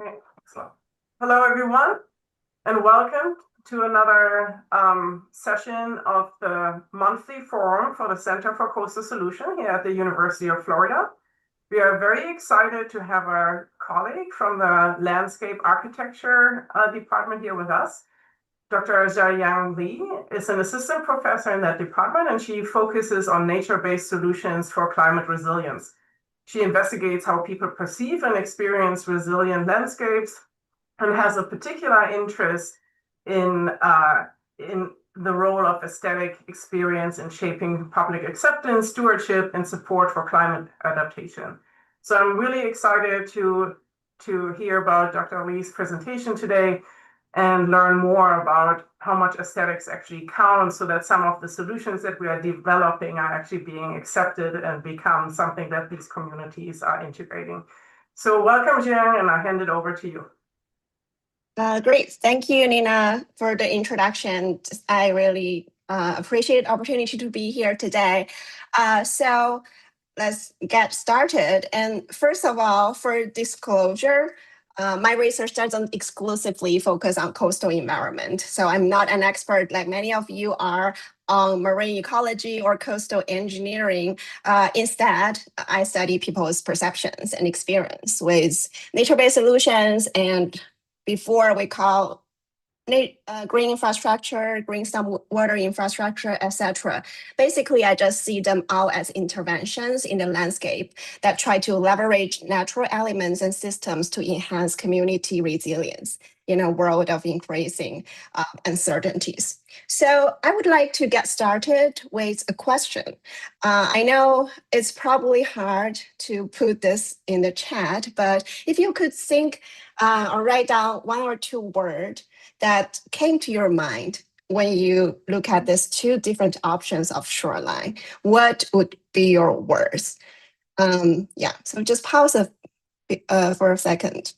Okay, excellent. Hello, everyone, and welcome to another session of the monthly forum for the Center for Coastal Solution here at the University of Florida. We are very excited to have our colleague from the Landscape Architecture department here with us. Dr. Jiayang Li is an assistant professor in that department, and she focuses on nature-based solutions for climate resilience. She investigates how people perceive and experience resilient landscapes and has a particular interest in the role of aesthetic experience in shaping public acceptance, stewardship, and support for climate adaptation. So I'm really excited to hear about Dr. Li's presentation today and learn more about how much aesthetics actually counts so that some of the solutions that we are developing are actually being accepted and become something that these communities are integrating. So welcome, Jiayang, and I hand it over to you. Great. Thank you, Nina, for the introduction. I really appreciate the opportunity to be here today. So let's get started. And first of all, for disclosure, my research doesn't exclusively focus on coastal environment. So I'm not an expert like many of you are on marine ecology or coastal engineering. Instead, I study people's perceptions and experience with nature-based solutions, and before we call green infrastructure, green stormwater infrastructure, etc. Basically, I just see them all as interventions in the landscape that try to leverage natural elements and systems to enhance community resilience in a world of increasing uncertainties. So I would like to get started with a question. I know it's probably hard to put this in the chat, but if you could think or write down one or two words that came to your mind when you look at these two different options of shoreline, what would be your words? Yeah, so just pause for a second.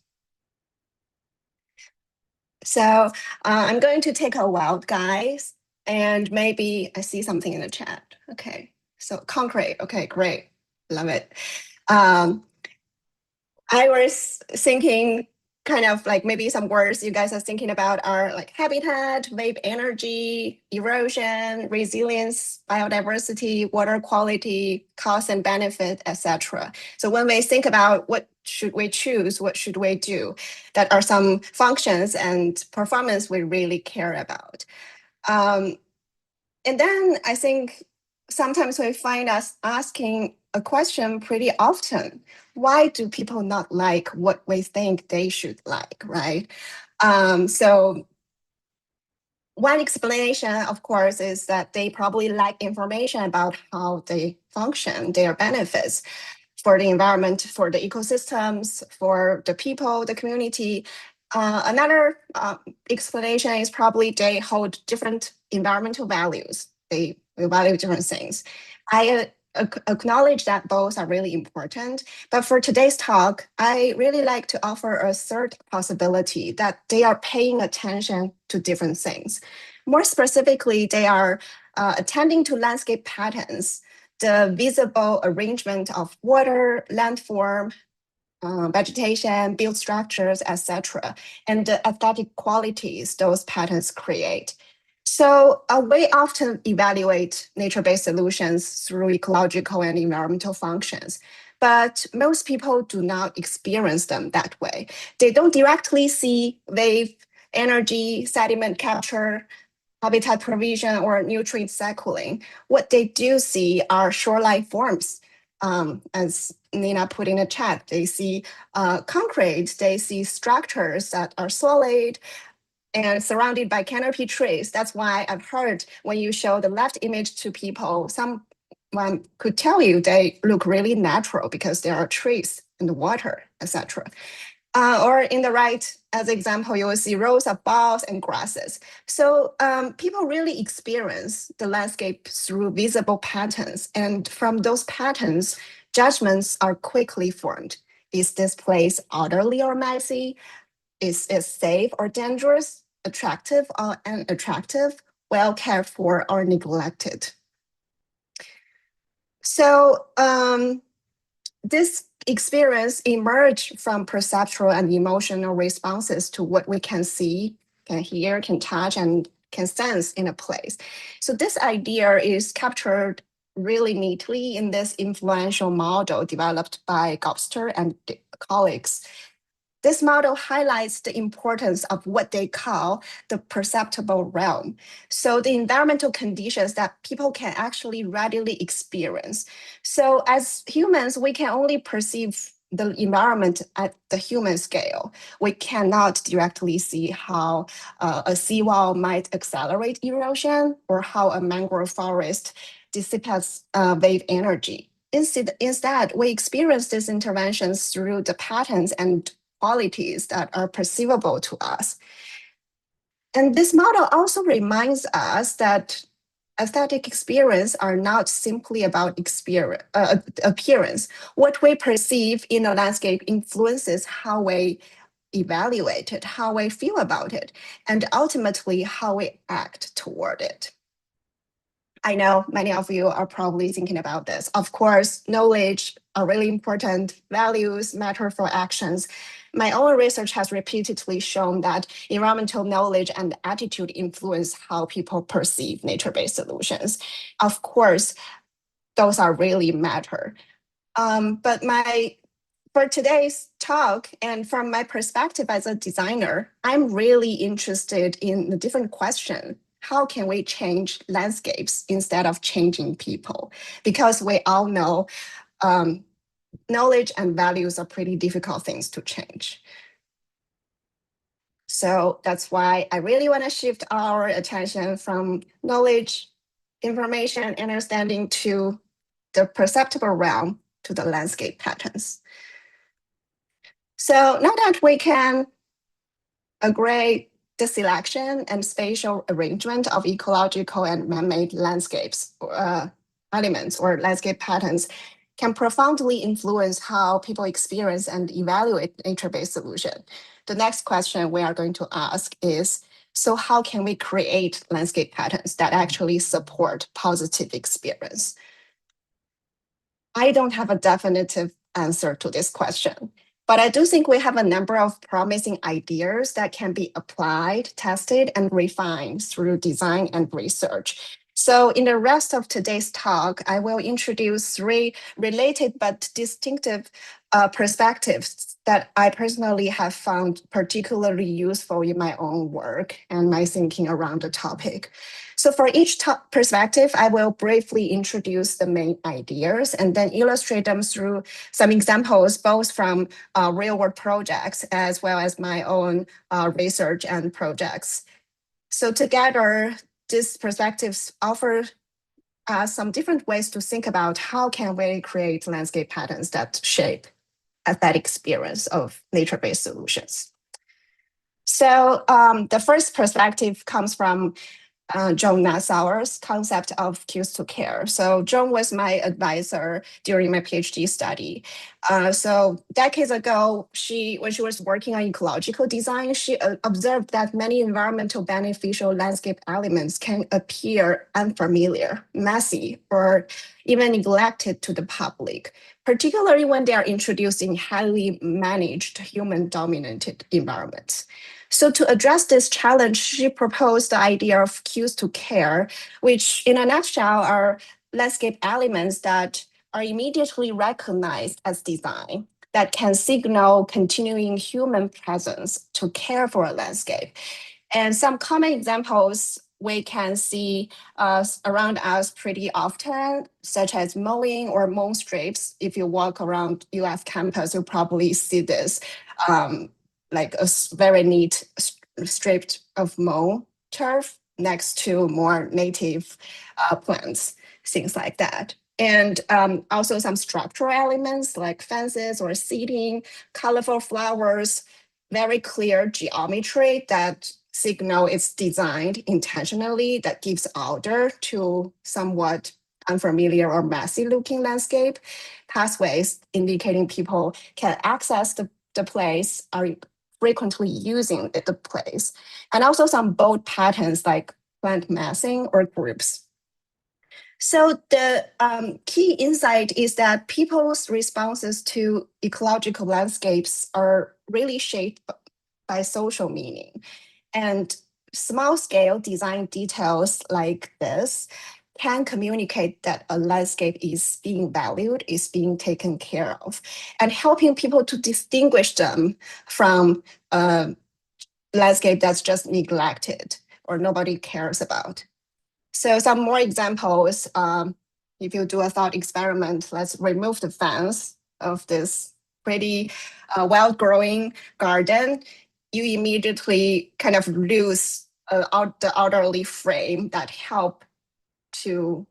So I'm going to take a wild guess, and maybe I see something in the chat. Okay, so concrete. Okay, great, love it. I was thinking kind of like maybe some words you guys are thinking about are like habitat, wave energy, erosion, resilience, biodiversity, water quality, cost and benefit, etc. So when we think about what should we choose, what should we do, that are some functions and performance we really care about. And then I think sometimes we find us asking a question pretty often. Why do people not like what we think they should like, right? So one explanation, of course, is that they probably lack information about how they function, their benefits for the environment, for the ecosystems, for the people, the community. Another explanation is probably they hold different environmental values. They value different things. I acknowledge that both are really important, but for today's talk, I really like to offer a third possibility that they are paying attention to different things. More specifically, they are attending to landscape patterns, the visible arrangement of water, landform, vegetation, build structures, etc., and the aesthetic qualities those patterns create. So we often evaluate nature-based solutions through ecological and environmental functions, but most people do not experience them that way. They don't directly see wave energy, sediment capture, habitat provision, or nutrient cycling. What they do see are shoreline forms. As Nina put in the chat, they see concrete, they see structures that are solid, and surrounded by canopy trees. That's why I've heard when you show the left image to people, someone could tell you they look really natural because there are trees in the water, etc. Or in the right, as example, you will see rows of boughs and grasses. So people really experience the landscape through visible patterns. And from those patterns, judgments are quickly formed. Is this place orderly or messy? Is it safe or dangerous? Attractive or unattractive, well cared for or neglected. So this experience emerged from perceptual and emotional responses to what we can see, can hear, can touch, and can sense in a place. So this idea is captured really neatly in this influential model developed by Gobster and colleagues. This model highlights the importance of what they call the perceptible realm. So the environmental conditions that people can actually readily experience. So as humans, we can only perceive the environment at the human scale. We cannot directly see how a seawall might accelerate erosion or how a mangrove forest dissipates wave energy. Instead, we experience these interventions through the patterns and qualities that are perceivable to us. And this model also reminds us that aesthetic experience are not simply about appearance. What we perceive in a landscape influences how we evaluate it, how we feel about it, and ultimately how we act toward it. I know many of you are probably thinking about this. Of course, knowledge are really important. Values matter for actions. My own research has repeatedly shown that environmental knowledge and attitude influence how people perceive nature-based solutions. Of course, those are really matter. But for today's talk, and from my perspective as a designer, I'm really interested in the different question. How can we change landscapes instead of changing people? Because we all know knowledge and values are pretty difficult things to change. So that's why I really want to shift our attention from knowledge, information, understanding to the perceptible realm, to the landscape patterns. So now that we can agree the selection and spatial arrangement of ecological and man-made landscapes elements or landscape patterns can profoundly influence how people experience and evaluate nature-based solution. The next question we are going to ask is, so how can we create landscape patterns that actually support positive experience? I don't have a definitive answer to this question, but I do think we have a number of promising ideas that can be applied, tested, and refined through design and research. So in the rest of today's talk, I will introduce 3 related but distinctive perspectives that I personally have found particularly useful in my own work and my thinking around the topic. So for each perspective, I will briefly introduce the main ideas and then illustrate them through some examples, both from real-world projects as well as my own research and projects. So together, these perspectives offer some different ways to think about how can we create landscape patterns that shape that experience of nature-based solutions. So the first perspective comes from John Nassauer's concept of cues to care. So John was my advisor during my PhD study. So decades ago, when she was working on ecological design, she observed that many environmental beneficial landscape elements can appear unfamiliar, messy, or even neglected to the public, particularly when they are introduced in highly managed human-dominated environments. So to address this challenge, she proposed the idea of cues to care, which in a nutshell are landscape elements that are immediately recognized as design that can signal continuing human presence to care for a landscape. And some common examples we can see around us pretty often, such as mowing or mown strips. If you walk around UF campus, you'll probably see this. Like a very neat strip of mown turf next to more native plants, things like that. And also some structural elements like fences or seating, colorful flowers, very clear geometry that signal it's designed intentionally that gives order to somewhat unfamiliar or messy looking landscape. Pathways indicating people can access the place are frequently using the place, and also some bold patterns like plant massing or groups. So the key insight is that people's responses to ecological landscapes are really shaped by social meaning. And small-scale design details like this can communicate that a landscape is being valued, is being taken care of, and helping people to distinguish them from a landscape that's just neglected or nobody cares about. So some more examples, if you do a thought experiment, let's remove the fence of this pretty wild-growing garden, you immediately kind of lose the outer leaf frame that help to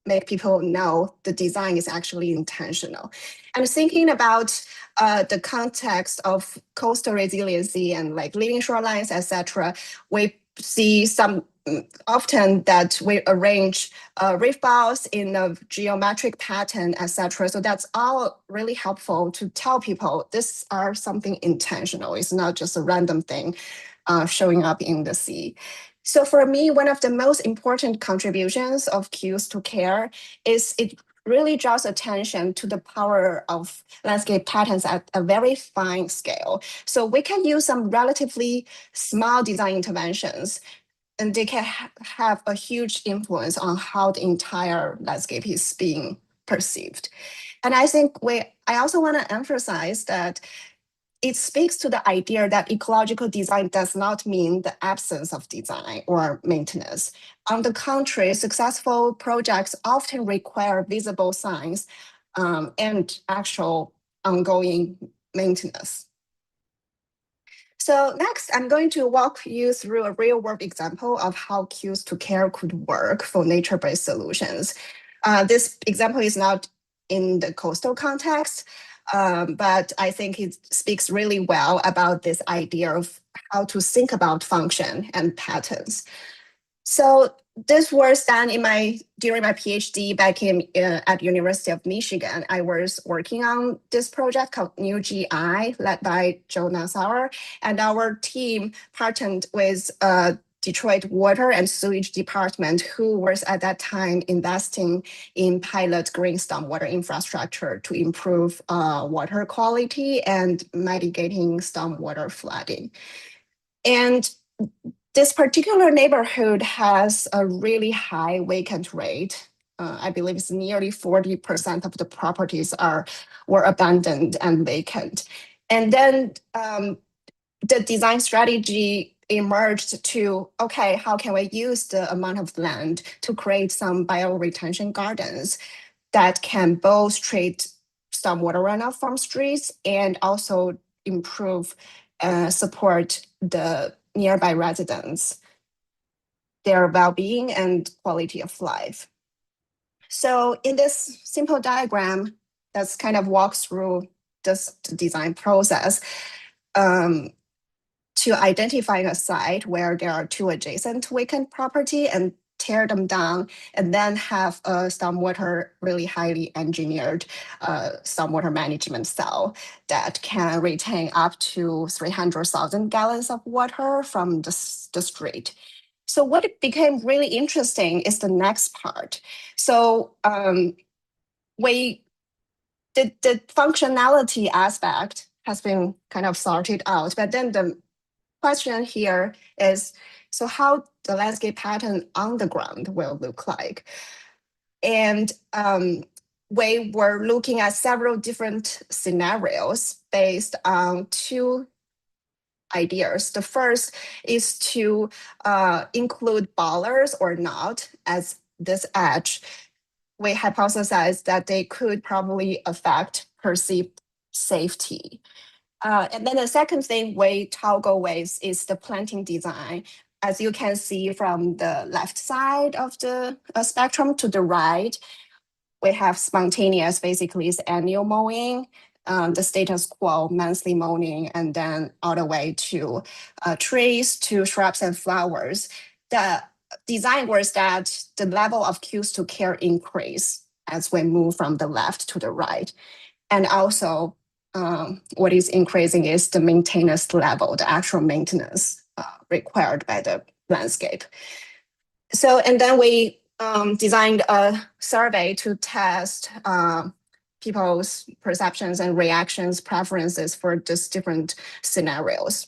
make people know the design is actually intentional. And thinking about the context of coastal resiliency and like living shorelines, etc., we see some often that we arrange reef balls in a geometric pattern, etc. So that's all really helpful to tell people this are something intentional. It's not just a random thing showing up in the sea. So for me, one of the most important contributions of cues to care is it really draws attention to the power of landscape patterns at a very fine scale. So we can use some relatively small design interventions, and they can have a huge influence on how the entire landscape is being perceived. And I think I also want to emphasize that it speaks to the idea that ecological design does not mean the absence of design or maintenance. On the contrary, successful projects often require visible signs and actual ongoing maintenance. So next, I'm going to walk you through a real-world example of how cues to care could work for nature-based solutions. This example is not in the coastal context, but I think it speaks really well about this idea of how to think about function and patterns. So this was done during my PhD back at University of Michigan. I was working on this project called New GI, led by Joe Nassauer, and our team partnered with Detroit Water and Sewage Department, who was at that time investing in pilot green stormwater infrastructure to improve water quality and mitigating stormwater flooding. And this particular neighborhood has a really high vacant rate. I believe it's nearly 40% of the properties were abandoned and vacant. And then the design strategy emerged to, okay, how can we use the amount of land to create some bioretention gardens that can both treat stormwater runoff from streets and also improve, support the nearby residents, their well-being and quality of life. So in this simple diagram, that's kind of walks through this design process to identify a site where there are two adjacent vacant property and tear them down, and then have a stormwater, really highly engineered stormwater management cell that can retain up to 300,000 gallons of water from the street. So what became really interesting is the next part. So the functionality aspect has been kind of sorted out, but then the question here is, so how the landscape pattern on the ground will look like? And we were looking at several different scenarios based on two ideas. The first is to include bollards or not as this edge. We hypothesized that they could probably affect perceived safety. And then the second thing we toggle with is the planting design. As you can see from the left side of the spectrum to the right, we have spontaneous, basically is annual mowing, the status quo, monthly mowing, and then all the way to trees, to shrubs and flowers. The design was that the level of cues to care increase as we move from the left to the right. And also, what is increasing is the maintenance level, the actual maintenance required by the landscape. So, and then we designed a survey to test people's perceptions and reactions, preferences for just different scenarios.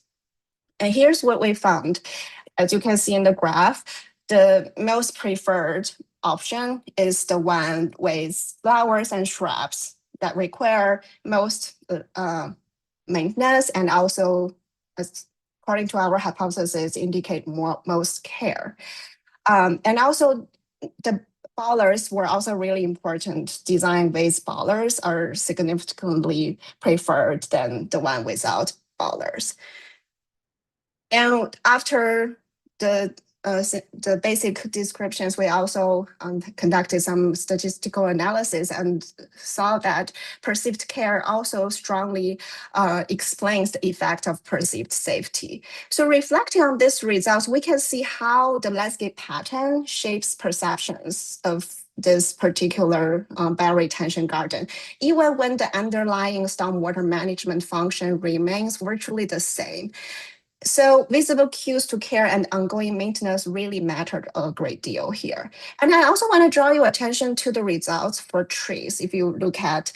And here's what we found. As you can see in the graph, the most preferred option is the one with flowers and shrubs that require most maintenance and also, according to our hypothesis, indicate most care. And also the bollards were also really important. Design with bollards are significantly preferred than the one without bollards. And after the basic descriptions, we also conducted some statistical analysis and saw that perceived care also strongly explains the effect of perceived safety. So reflecting on these results, we can see how the landscape pattern shapes perceptions of this particular bioretention garden, even when the underlying stormwater management function remains virtually the same. So visible cues to care and ongoing maintenance really mattered a great deal here. And I also want to draw your attention to the results for trees. If you look at,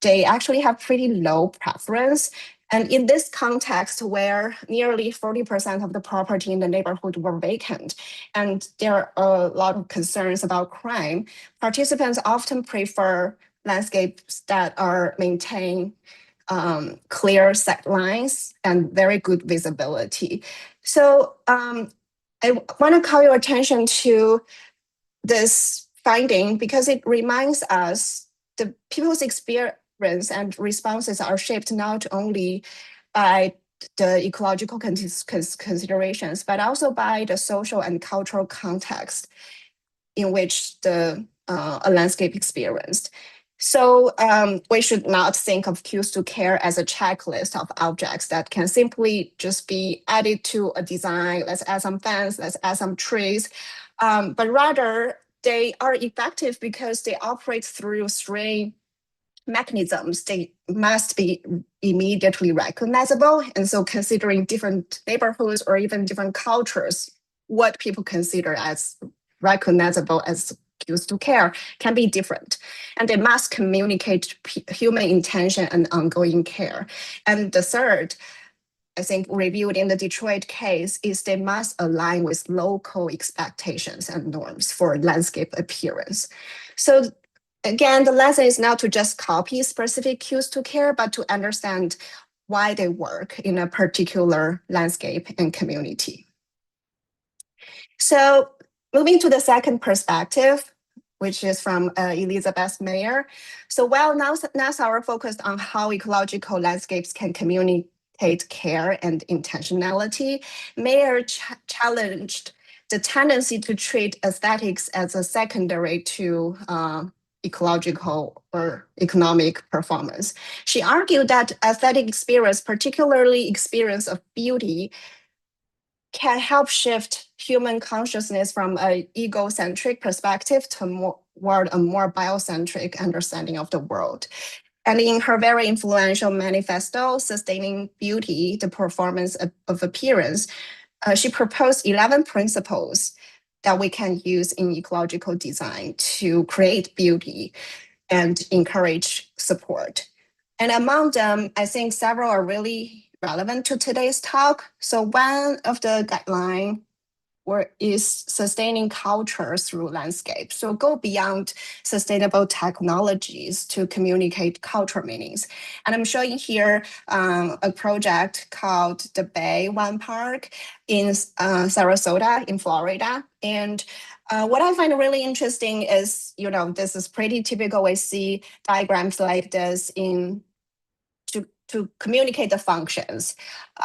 they actually have pretty low preference. And in this context where nearly 40% of the property in the neighborhood were vacant, and there are a lot of concerns about crime, participants often prefer landscapes that are maintained clear set lines and very good visibility. So I want to call your attention to this finding because it reminds us the people's experience and responses are shaped not only by the ecological considerations, but also by the social and cultural context in which a landscape experienced. So we should not think of cues to care as a checklist of objects that can simply just be added to a design. Let's add some fence, let's add some trees. But rather, they are effective because they operate through three mechanisms. They must be immediately recognizable. And so considering different neighborhoods or even different cultures, what people consider as recognizable as cues to care can be different. And they must communicate human intention and ongoing care. And the third, I think reviewed in the Detroit case, is they must align with local expectations and norms for landscape appearance. So again, the lesson is not to just copy specific cues to care, but to understand why they work in a particular landscape and community. So moving to the second perspective, which is from Elizabeth Mayer. So while NASA are focused on how ecological landscapes can communicate care and intentionality, Mayer challenged the tendency to treat aesthetics as a secondary to ecological or economic performance. She argued that aesthetic experience, particularly experience of beauty, can help shift human consciousness from an egocentric perspective toward a more biocentric understanding of the world. And in her very influential manifesto, Sustaining Beauty, the Performance of Appearance, she proposed 11 principles that we can use in ecological design to create beauty and encourage support. And among them, I think several are really relevant to today's talk. So one of the guidelines is sustaining culture through landscape. So go beyond sustainable technologies to communicate cultural meanings. And I'm showing here a project called the Bay One Park in Sarasota in Florida. And what I find really interesting is, this is pretty typical. We see diagrams like this to communicate the functions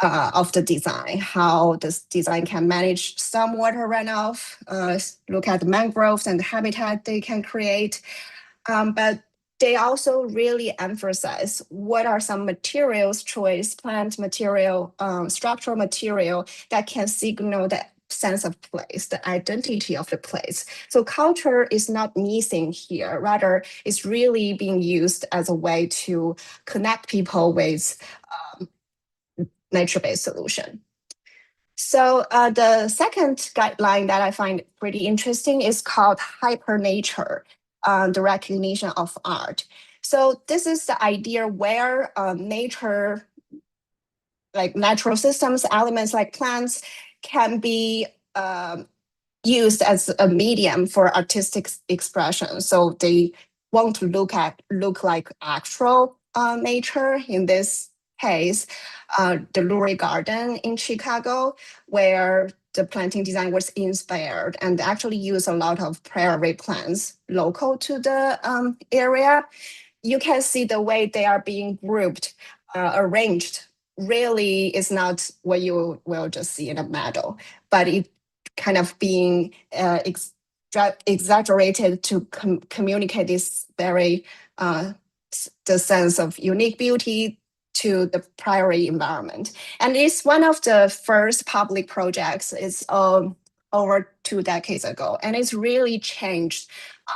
of the design, how this design can manage stormwater runoff, look at the mangroves and the habitat they can create. But they also really emphasize what are some materials choice, plant material, structural material that can signal the sense of place, the identity of the place. So culture is not missing here, rather it's really being used as a way to connect people with nature-based solution. So the second guideline that I find pretty interesting is called hypernature, the recognition of art. So this is the idea where nature, like natural systems, elements like plants, can be used as a medium for artistic expression. So they want to look like actual nature. In this case, the Lurie Garden in Chicago, where the planting design was inspired and actually used a lot of prairie plants local to the area. You can see the way they are being grouped, arranged. Really is not what you will just see in a meadow, but it kind of being exaggerated to communicate this very the sense of unique beauty to the prairie environment. And it's one of the first public projects. It's over 2 decades ago, and it's really changed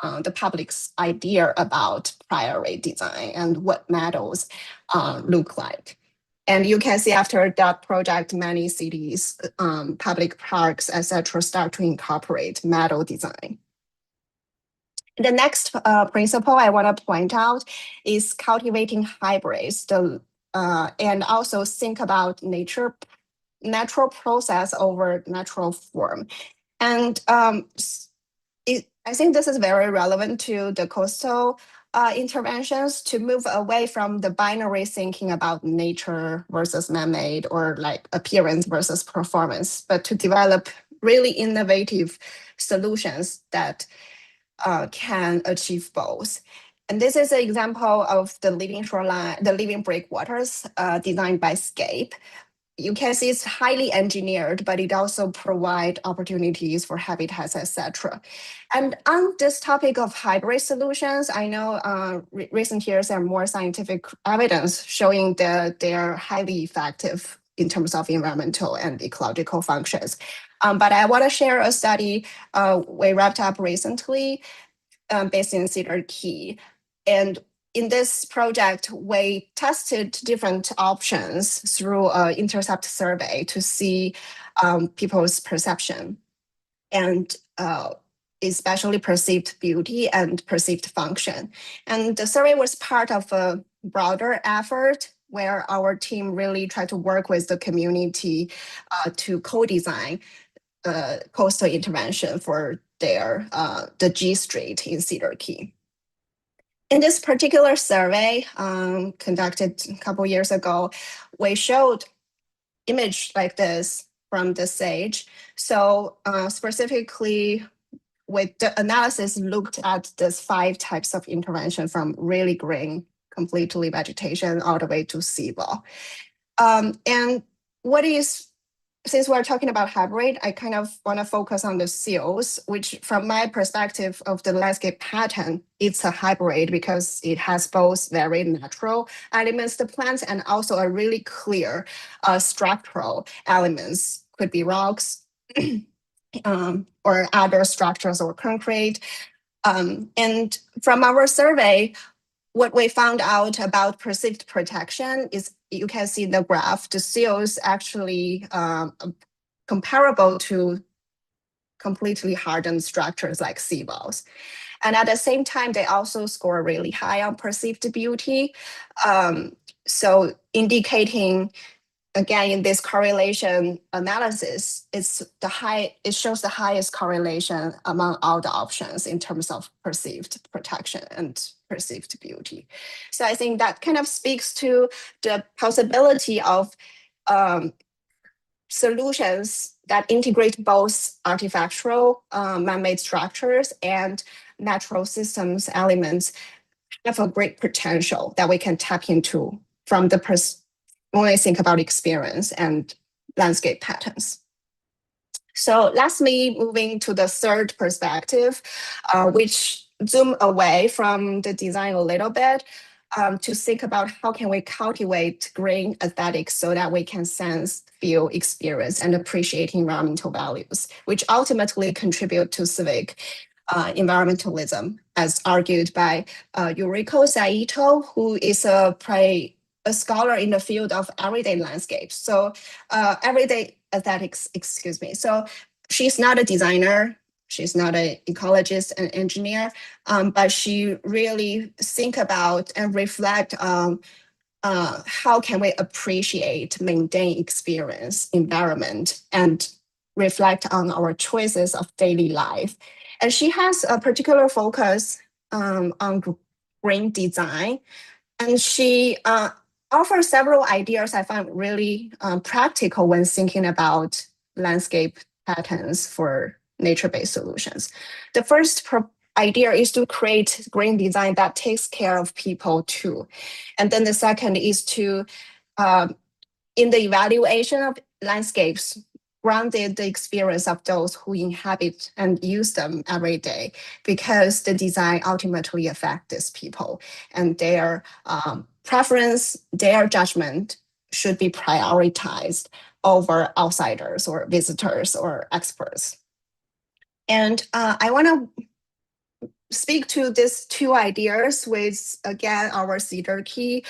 the public's idea about prairie design and what meadows look like. And you can see after that project, many cities, public parks, etc., start to incorporate meadow design. The next principle I want to point out is cultivating hybrids, and also think about natural process over natural form. And I think this is very relevant to the coastal interventions, to move away from the binary thinking about nature versus man-made or like appearance versus performance, but to develop really innovative solutions that can achieve both. And this is an example of the living shoreline, the living breakwaters designed by Scape. You can see it's highly engineered, but it also provides opportunities for habitats, etc. And on this topic of hybrid solutions, I know recent years there are more scientific evidence showing that they are highly effective in terms of environmental and ecological functions. But I want to share a study we wrapped up recently based in Cedar Key. And in this project, we tested different options through an intercept survey to see people's perception and especially perceived beauty and perceived function. And the survey was part of a broader effort where our team really tried to work with the community to co-design coastal intervention for the G Street in Cedar Key. In this particular survey conducted a couple years ago, we showed image like this from the sage. So specifically, with the analysis looked at these 5 types of intervention from really green, completely vegetation, all the way to seawall. And what is, since we're talking about hybrid, I kind of want to focus on the seals, which from my perspective of the landscape pattern, it's a hybrid because it has both very natural elements, the plants, and also a really clear structural elements, could be rocks or other structures or concrete. And from our survey, what we found out about perceived protection is, you can see the graph, the seals actually comparable to completely hardened structures like seawalls. And at the same time, they also score really high on perceived beauty. So indicating, again, in this correlation analysis, it shows the highest correlation among all the options in terms of perceived protection and perceived beauty. So I think that kind of speaks to the possibility of solutions that integrate both artifactual man-made structures and natural systems elements have a great potential that we can tap into from the when I think about experience and landscape patterns. So lastly, moving to the third perspective, which zoom away from the design a little bit to think about how can we cultivate green aesthetics so that we can sense, feel, experience, and appreciate environmental values, which ultimately contribute to civic environmentalism, as argued by Yuriko Saito, who is a a scholar in the field of everyday landscapes. So everyday aesthetics, excuse me. So she's not a designer. She's not an ecologist and engineer, but she really think about and reflect on how can we appreciate, maintain experience, environment, and reflect on our choices of daily life. And she has a particular focus on green design, and she offers several ideas I find really practical when thinking about landscape patterns for nature-based solutions. The first idea is to create green design that takes care of people too. And then the second is to, in the evaluation of landscapes, grounded the experience of those who inhabit and use them every day, because the design ultimately affects these people, and their preference, their judgment should be prioritized over outsiders or visitors or experts. And I want to speak to these two ideas with, again, our Cedar Key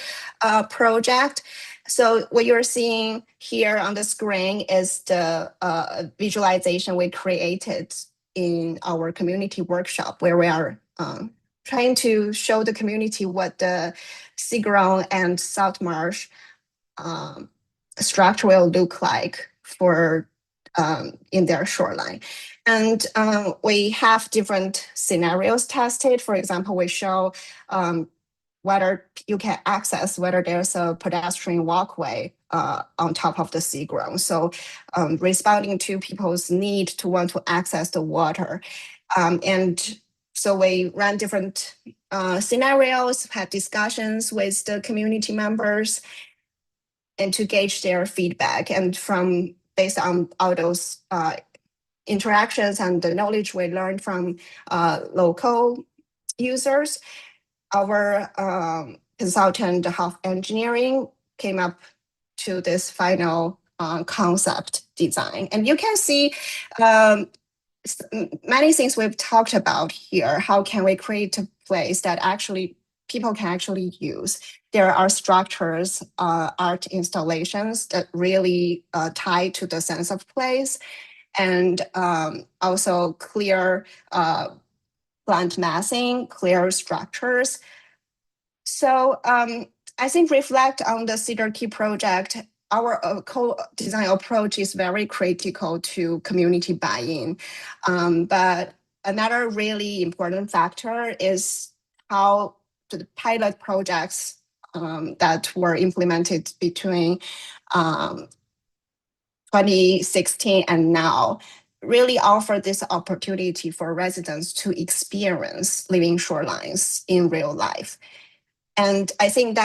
project. So what you're seeing here on the screen is the visualization we created in our community workshop, where we are trying to show the community what the Seaground and Salt Marsh structure will look like for in their shoreline. And we have different scenarios tested. For example, we show whether you can access, whether there's a pedestrian walkway on top of the Seaground. So responding to people's need to want to access the water. And so we ran different scenarios, had discussions with the community members, and to gauge their feedback. And based on all those interactions and the knowledge we learned from local users, our consultant health engineering came up to this final concept design. And you can see many things we've talked about here. How can we create a place that actually people can actually use? There are structures, art installations that really tie to the sense of place, and also clear plant massing, clear structures. So I think reflect on the Cedar Key project. Our co-design approach is very critical to community buy-in. But another really important factor is how the pilot projects that were implemented between 2016 and now really offer this opportunity for residents to experience living shorelines in real life. And I think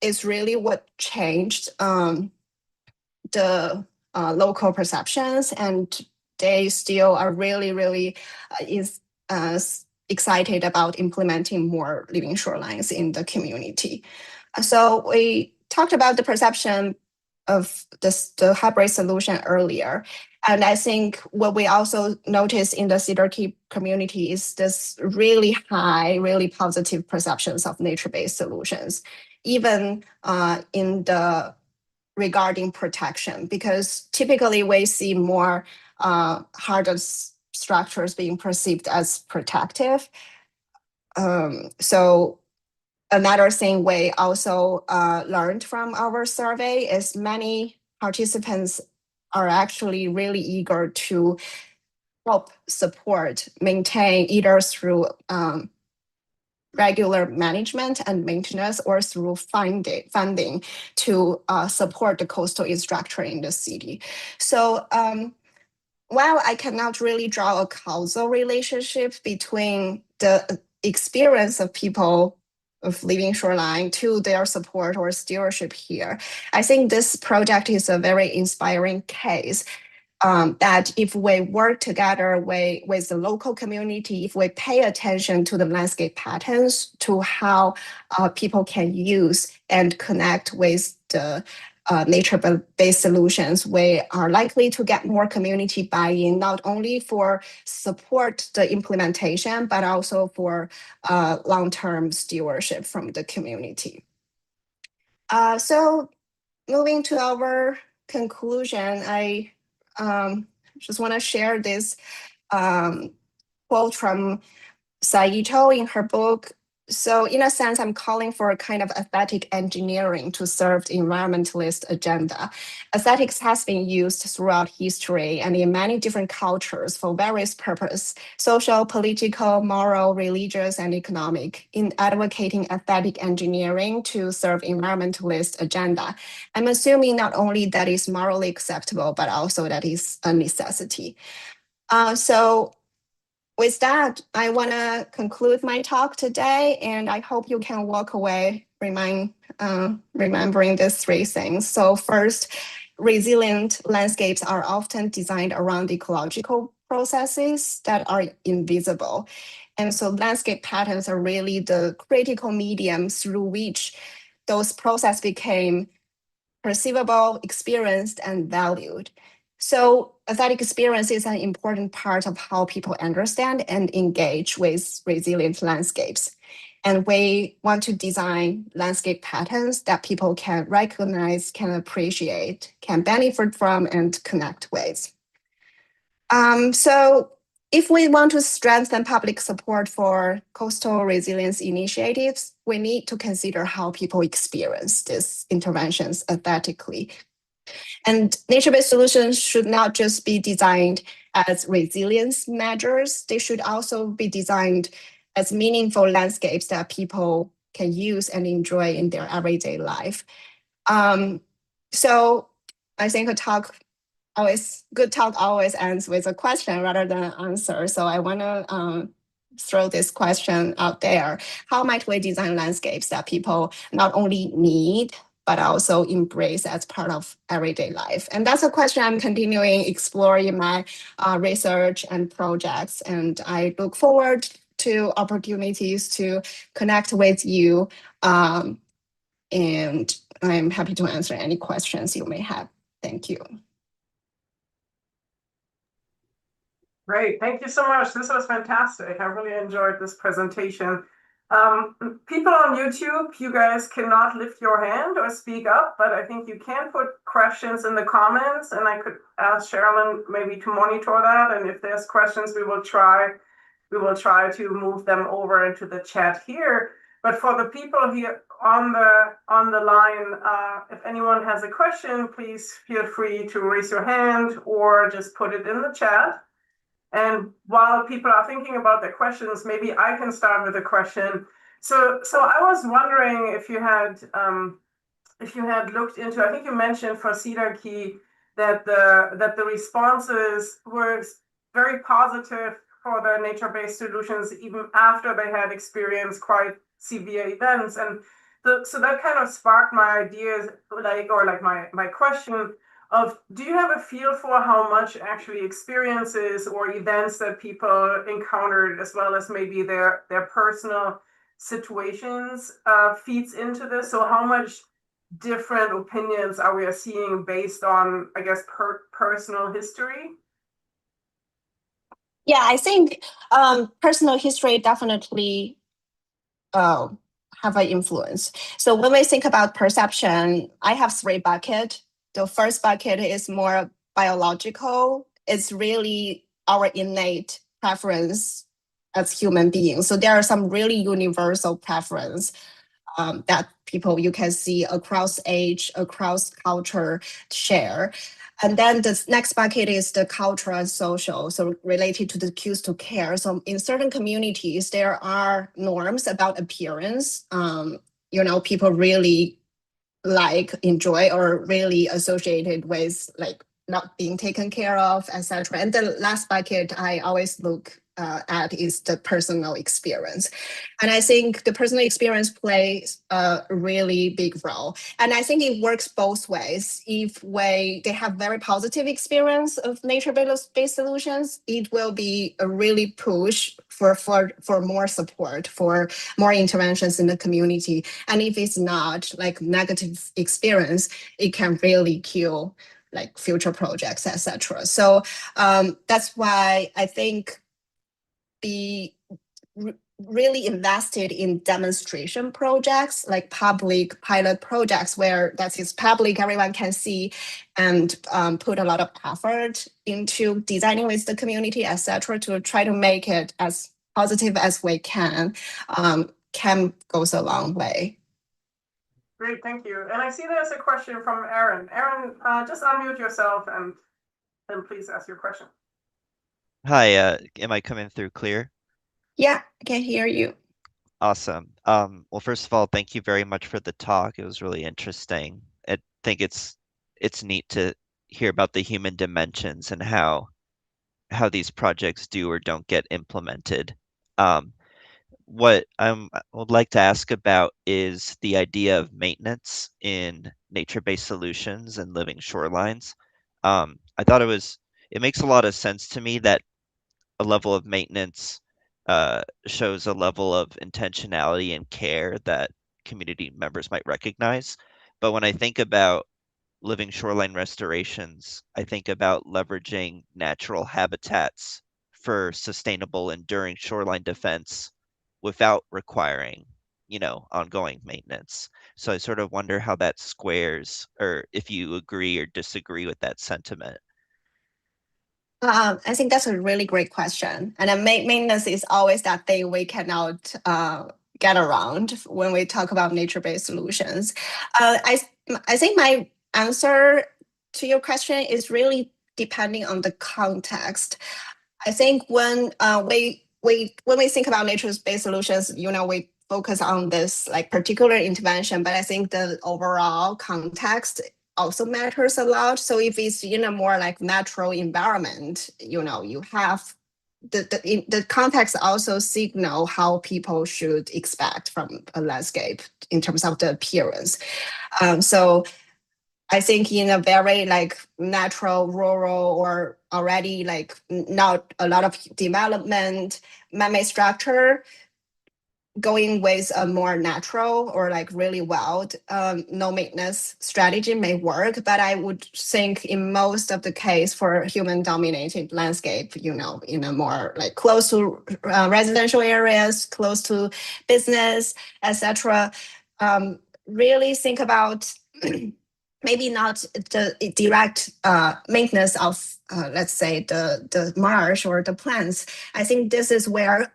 is really what changed the local perceptions, and they still are really, really excited about implementing more living shorelines in the community. So we talked about the perception of the hybrid solution earlier. And I think what we also noticed in the Cedar Key community is this really high, really positive perceptions of nature-based solutions, even in the regarding protection, because typically we see more harder structures being perceived as protective. So another thing we also learned from our survey is many participants are actually really eager to help support, maintain, either through regular management and maintenance or through funding to support the coastal infrastructure in the city. So while I cannot really draw a causal relationship between the experience of people of living shoreline to their support or stewardship here, I think this project is a very inspiring case that if we work together with the local community, if we pay attention to the landscape patterns, to how people can use and connect with the nature-based solutions, we are likely to get more community buy-in, not only for support the implementation, but also for long-term stewardship from the community. So moving to our conclusion, I just want to share this quote from Saito in her book. So in a sense, I'm calling for a kind of aesthetic engineering to serve the environmentalist agenda. Aesthetics has been used throughout history and in many different cultures for various purposes: social, political, moral, religious, and economic. In advocating aesthetic engineering to serve environmentalist agenda, I'm assuming not only that is morally acceptable, but also that is a necessity. So with that, I want to conclude my talk today, and I hope you can walk away remembering these three things. So first, resilient landscapes are often designed around ecological processes that are invisible. And so landscape patterns are really the critical medium through which those processes became perceivable, experienced, and valued. So that experience is an important part of how people understand and engage with resilient landscapes. And we want to design landscape patterns that people can recognize, can appreciate, can benefit from, and connect with. So if we want to strengthen public support for coastal resilience initiatives, we need to consider how people experience these interventions aesthetically. And nature-based solutions should not just be designed as resilience measures, they should also be designed as meaningful landscapes that people can use and enjoy in their everyday life. So I think good talk always ends with a question rather than an answer. So I want to throw this question out there. How might we design landscapes that people not only need, but also embrace as part of everyday life? And that's a question I'm continuing exploring in my research and projects. And I look forward to opportunities to connect with you. And I'm happy to answer any questions you may have. Thank you. Great, thank you so much. This was fantastic. I really enjoyed this presentation. People on YouTube, you guys cannot lift your hand or speak up, but I think you can put questions in the comments, and I could ask Sherilyn maybe to monitor that. And if there's questions, we will try to move them over into the chat here. But for the people here on the line, if anyone has a question, please feel free to raise your hand or just put it in the chat. And while people are thinking about their questions, maybe I can start with a question. So I was wondering if you had looked into, I think you mentioned for Cedar Key that the responses were very positive for the nature-based solutions even after they had experienced quite severe events. And so that kind of sparked my ideas, my question of, do you have a feel for how much actually experiences or events that people encountered, as well as maybe their personal situations, feeds into this? So how much different opinions are we seeing based on, I guess, personal history? Yeah, I think personal history definitely have an influence. So when we think about perception, I have three buckets. The first bucket is more biological. It's really our innate preference as human beings. So there are some really universal preference that people you can see across age, across culture share. And then the next bucket is the cultural and social, so related to the cues to care. So in certain communities, there are norms about appearance. People really enjoy or really associated with not being taken care of, etc. And the last bucket I always look at is the personal experience. And I think the personal experience plays a really big role. And I think it works both ways. If they have very positive experience of nature-based solutions, it will be a really push for more support, for more interventions in the community. And if it's not negative experience, it can really kill future projects, etc. So that's why I think really invested in demonstration projects, like public pilot projects where that is public, everyone can see, and put a lot of effort into designing with the community, etc., to try to make it as positive as we can goes a long way. Great, thank you. And I see there's a question from Aaron. Aaron, just unmute yourself and please ask your question. Hi, am I coming through clear? Yeah, I can hear you. Awesome. Well, first of all, thank you very much for the talk. It was really interesting. I think it's neat to hear about the human dimensions and how these projects do or don't get implemented. What I would like to ask about is the idea of maintenance in nature-based solutions and living shorelines. I thought it makes a lot of sense to me that a level of maintenance shows a level of intentionality and care that community members might recognize. But when I think about living shoreline restorations, I think about leveraging natural habitats for sustainable, enduring shoreline defense without requiring, ongoing maintenance. So I sort of wonder how that squares, or if you agree or disagree with that sentiment. I think that's a really great question. And then maintenance is always that thing we cannot get around when we talk about nature-based solutions. I think my answer to your question is really depending on the context. I think when we think about nature-based solutions, we focus on this like particular intervention, but I think the overall context also matters a lot. So if it's in a more like natural environment, you have the context also signal how people should expect from a landscape in terms of the appearance. So I think in a very like natural, rural, or already like not a lot of development, man-made structure, going with a more natural or like really wild no maintenance strategy may work, but I would think in most of the case for human dominated landscape, in a more like close to residential areas, close to business, etc., really think about maybe not the direct maintenance of, let's say, the marsh or the plants. I think this is where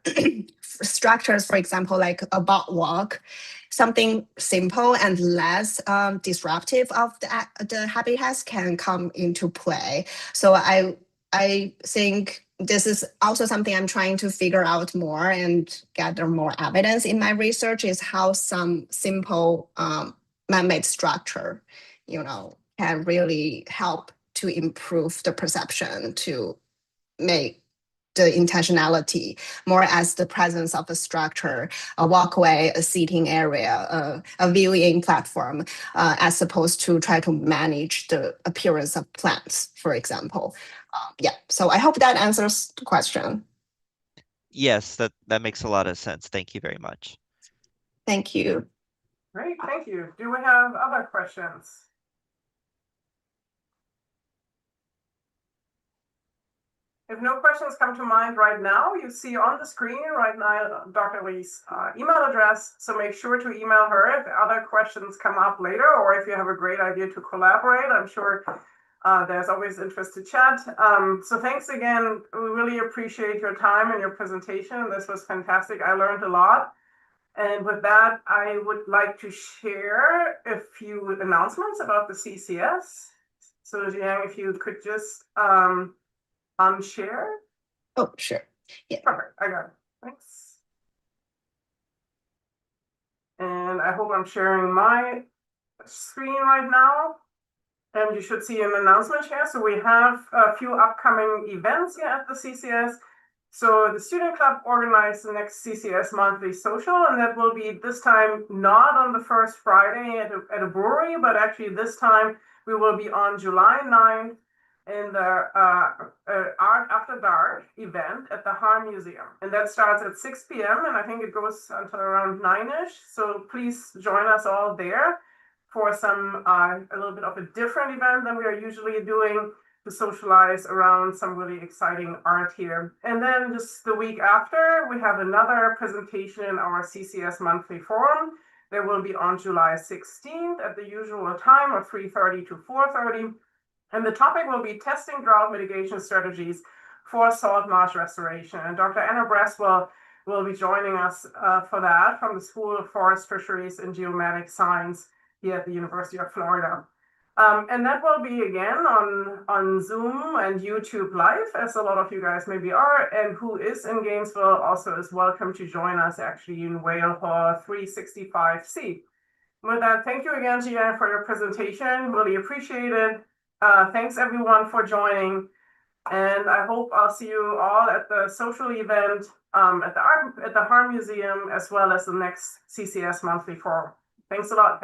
structures, for example, like a boardwalk, something simple and less disruptive of the habitats can come into play. So I think this is also something I'm trying to figure out more and gather more evidence in my research, is how some simple man-made structure can really help to improve the perception, to make the intentionality more as the presence of a structure, a walkway, a seating area, a viewing platform, as opposed to try to manage the appearance of plants, for example. So I hope that answers the question. Yes, that makes a lot of sense. Thank you very much. Thank you. Great, thank you. Do we have other questions? If no questions come to mind right now, you see on the screen right now Dr. Li's email address. So make sure to email her if other questions come up later, or if you have a great idea to collaborate. I'm sure there's always interest to chat. So thanks again. We really appreciate your time and your presentation. This was fantastic. I learned a lot. And with that, I would like to share a few announcements about the CCS. So Jiayang, if you could just unshare. Oh, sure. Yeah. Perfect. I got it. Thanks. And I hope I'm sharing my screen right now. And you should see an announcement here. So we have a few upcoming events here at the CCS. So the Student Club organized the next CCS monthly social, and that will be this time not on the first Friday at a brewery, but actually this time we will be on July 9th in the Art After Dark event at the Harm Museum. And that starts at 6 p.m. and I think it goes until around 9-ish. So please join us all there for some a little bit of a different event than we are usually doing. to socialize around some really exciting art here. And then just the week after, we have another presentation in our CCS monthly forum. That will be on July 16th at the usual time of 3:30 to 4:30. And the topic will be testing drought mitigation strategies for salt marsh restoration. And Dr. Anna Bress will be joining us for that from the School of Forest Fisheries and Geomedic Science here at the University of Florida. And that will be again on Zoom and YouTube Live, as a lot of you guys maybe are, and who is in Gainesville also is welcome to join us actually in Whale Hall 365C. With that, thank you again, Jiayang, for your presentation. Really appreciate it. Thanks everyone for joining. And I hope I'll see you all at the social event at the Harm Museum, as well as the next CCS monthly forum. Thanks a lot.